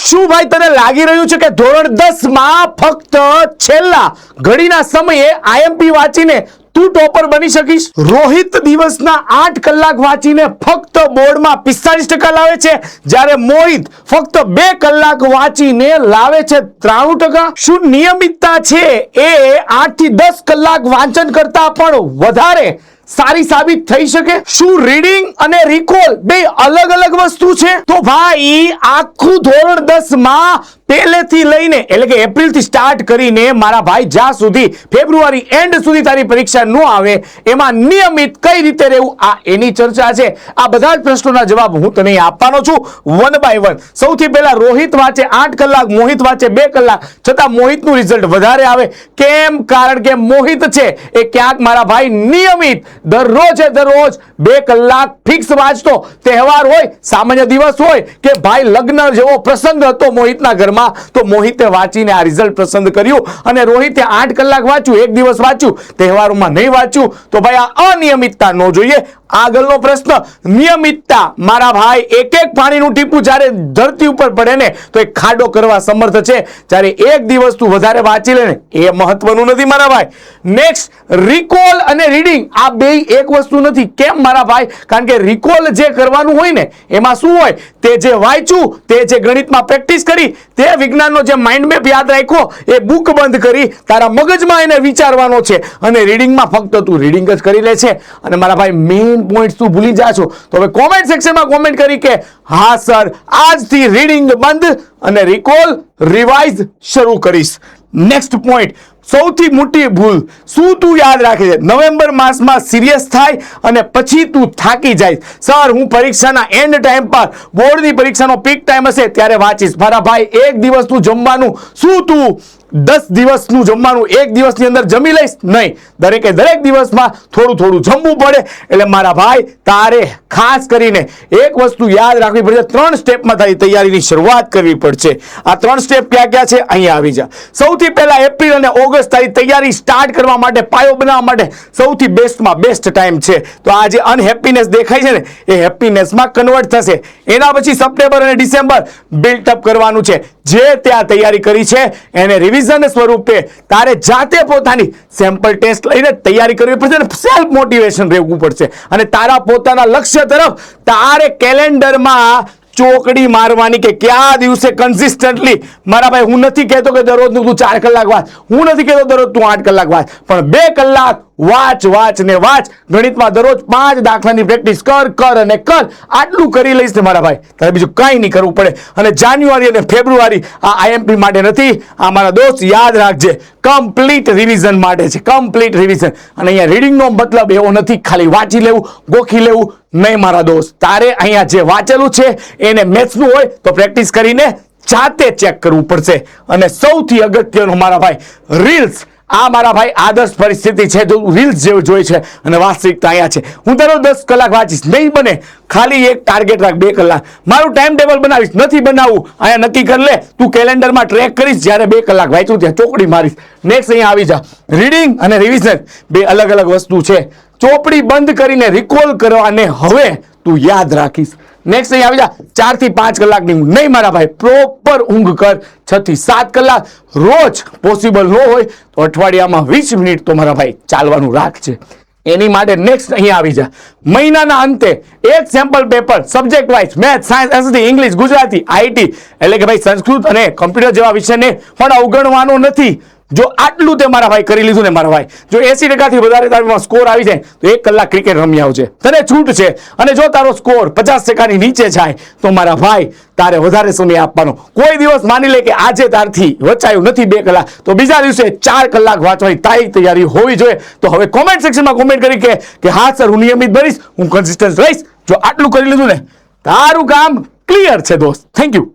શું ભાઈ તને લાગી રહ્યું છે કે ધોરણ 10 માં ફક્ત છેલ્લા ઘડીના સમયે આઈએમપી વાંચીને તું ટોપર બની શકીશ? રોહિત દિવસના 8 કલાક વાંચીને ફક્ત બોર્ડમાં 45% લાવે છે, જ્યારે મોહિત ફક્ત 2 કલાક વાંચીને લાવે છે 93%. શું નિયમિતતા છે એ 8 થી 10 કલાક વાંચન કરતા પણ વધારે સારી સાબિત થઈ શકે? શું રીડિંગ અને રિકોલ બે અલગ અલગ વસ્તુ છે? તો ભાઈ આખું ધોરણ 10 માં પહેલેથી લઈને એટલે કે એપ્રિલ થી સ્ટાર્ટ કરીને મારા ભાઈ જ્યાં સુધી ફેબ્રુઆરી એન્ડ સુધી તારી પરીક્ષા ન આવે એમાં નિયમિત કઈ રીતે રહેવું, આ એની ચર્ચા છે. આ બધા જ પ્રશ્નોના જવાબ હું તને આપવાનો છું વન બાય વન. સૌથી પહેલા રોહિત વાંચે 8 કલાક, મોહિત વાંચે 2 કલાક, છતાં મોહિતનું રિઝલ્ટ વધારે આવે. કેમ? કારણ કે મોહિત છે એ ક્યાંક મારા ભાઈ નિયમિત દરરોજે દરરોજ 2 કલાક ફિક્સ વાંચતો. તહેવાર હોય, સામાન્ય દિવસ હોય કે ભાઈ લગ્ન જેવો પ્રસંગ હતો મોહિતના ઘરમાં, તો મોહિતે વાંચીને આ રિઝલ્ટ પસંદ કર્યું. અને રોહિતે 8 કલાક વાંચ્યું, એક દિવસ વાંચ્યું, તહેવારોમાં નહીં વાંચ્યું, તો ભાઈ આ અનિયમિતતા ન જોઈએ. આગળનો પ્રશ્ન, નિયમિતતા મારા ભાઈ એક એક પાણીનું ટીપું જ્યારે ધરતી ઉપર પડે ને તો એક ખાડો કરવા સમર્થ છે, જ્યારે એક દિવસ તું વધારે વાંચી લે ને એ મહત્વનું નથી મારા ભાઈ. નેક્સ્ટ, રિકોલ અને રીડિંગ આ બે એક વસ્તુ નથી. કેમ મારા ભાઈ? કારણ કે રિકોલ જે કરવાનું હોય ને એમાં શું હોય, તે જે વાંચ્યું, તે જે ગણિતમાં પ્રેક્ટિસ કરી, તે વિજ્ઞાનનો જે માઇન્ડ મેપ યાદ રાખ્યો, એ બુક બંધ કરી તારા મગજમાં એને વિચારવાનો છે. અને રીડિંગમાં ફક્ત તું રીડિંગ જ કરી લે છે. અને મારા ભાઈ મેઇન પોઈન્ટ તું ભૂલી જા છો. તો હવે કોમેન્ટ સેક્શનમાં કોમેન્ટ કરી કે હા સર આજથી રીડિંગ બંધ અને રિકોલ રિવાઇઝ શરૂ કરીશ. નેક્સ્ટ પોઈન્ટ, સૌથી મોટી ભૂલ શું તું યાદ રાખે છે? નવેમ્બર માસમાં સિરિયસ થાય અને પછી તું થાકી જાય. સર હું પરીક્ષાના એન્ડ ટાઈમ પર, બોર્ડની પરીક્ષાનો પીક ટાઈમ હશે ત્યારે વાંચીશ. મારા ભાઈ એક દિવસ તું જમવાનું, શું તું 10 દિવસનું જમવાનું એક દિવસની અંદર જમી લઈશ? નહીં, દરેકે દરેક દિવસમાં થોડું થોડું જમવું પડે. એટલે મારા ભાઈ તારે ખાસ કરીને એક વસ્તુ યાદ રાખવી પડશે, 3 સ્ટેપમાં તારી તૈયારીની શરૂઆત કરવી પડશે. આ 3 સ્ટેપ ક્યાં ક્યાં છે અહીંયા આવી જા. સૌથી પહેલા એપ્રિલ અને ઓગસ્ટ તારી તૈયારી સ્ટાર્ટ કરવા માટે, પાયો બનાવવા માટે સૌથી બેસ્ટમાં બેસ્ટ ટાઈમ છે. તો આ જે અનહેપીનેસ દેખાય છે ને એ હેપીનેસમાં કન્વર્ટ થશે. એના પછી સપ્ટેમ્બર અને ડિસેમ્બર બિલ્ટઅપ કરવાનું છે. જે ત્યાં તૈયારી કરી છે એને રિવિઝન સ્વરૂપે તારે જાતે પોતાની સેમ્પલ ટેસ્ટ લઈને તૈયારી કરવી પડશે અને સેલ્ફ મોટિવેશન રહેવું પડશે. અને તારા પોતાના લક્ષ્ય તરફ તારે કેલેન્ડરમાં ચોકડી મારવાની કે કયા દિવસે કન્સિસ્ટન્ટલી. મારા ભાઈ હું નથી કહેતો કે દરરોજનું તું 4 કલાક વાંચ, હું નથી કહેતો દરરોજ તું 8 કલાક વાંચ, પણ 2 કલાક વાંચ ને વાંચ. ગણિતમાં દરરોજ 5 દાખલાની પ્રેક્ટિસ કર અને કર. આટલું કરી લઈશ ને મારા ભાઈ તારે બીજું કાંઈ નહીં કરવું પડે. અને જાન્યુઆરી અને ફેબ્રુઆરી આ આઈએમપી માટે નથી, આ મારા દોસ્ત યાદ રાખજે કમ્પ્લીટ રિવિઝન માટે છે. Complete revision. અને અહીંયા રીડિંગનો મતલબ એવો નથી ખાલી વાંચી લેવું, ગોખી લેવું, નહીં મારા દોસ્ત. તારે અહીંયા જે વાંચેલું છે એને મેથ્સનું હોય તો પ્રેક્ટિસ કરીને જાતે ચેક કરવું પડશે. અને સૌથી અગત્યનું મારા ભાઈ રીલ્સ. આ મારા ભાઈ આદર્શ પરિસ્થિતિ છે, જો રીલ્સ જેવું જોઈ છે અને વાસ્તવિકતા અહીંયા છે. હું દરરોજ 10 કલાક વાંચીશ, નહીં બને ખાલી એક ટાર્ગેટ રાખ 2 કલાક. મારું ટાઈમ ટેબલ બનાવીશ, નથી બનાવવું અહીંયા નક્કી કરી લે. તું કેલેન્ડરમાં ટ્રેક કરીશ, જ્યારે 2 કલાક વાંચ્યું ત્યાં ચોપડી મારીશ. નેક્સ્ટ અહીંયા આવી જા. રીડિંગ અને રિવિઝન બે અલગ અલગ વસ્તુ છે. ચોપડી બંધ કરીને રિકોલ કરવાને હવે તું યાદ રાખીશ. નેક્સ્ટ અહીં આવી જા. 4 થી 5 કલાકની ઊંઘ નહીં મારા ભાઈ, પ્રોપર ઊંઘ કર. 6 થી 7 કલાક રોજ પોસિબલ ન હોય તો અઠવાડિયામાં 20 મિનિટ તો મારા ભાઈ ચાલવાનું રાખજે. એની માટે નેક્સ્ટ અહીં આવી જા. મહિનાના અંતે એક sample paper subject wise math, science, ST, English, Gujarati, IT એટલે કે ભાઈ સંસ્કૃત અને કમ્પ્યુટર જેવા વિષયને પણ અવગણવાનો નથી. જો આટલું તે મારા ભાઈ કરી લીધું ને મારા ભાઈ, જો 80% વધારે તારામાં સ્કોર આવી જાય તો 1 કલાક ક્રિકેટ રમી આવજે, તને છૂટ છે. અને જો તારો સ્કોર 50% નીચે જાય તો મારા ભાઈ તારે વધારે સમય આપવાનો. કોઈ દિવસ માની લે કે આજે તારથી વચાયું નથી 2 કલાક, તો બીજા દિવસે 4 કલાક વાંચવાની તારી તૈયારી હોવી જોઈએ. તો હવે કોમેન્ટ સેક્શનમાં કોમેન્ટ કરી કે હા સર હું નિયમિત બનીશ, હું કન્સિસ્ટન્ટ રહીશ. જો આટલું કરી લીધું ને તારું કામ ક્લિયર છે દોસ્ત. Thank you.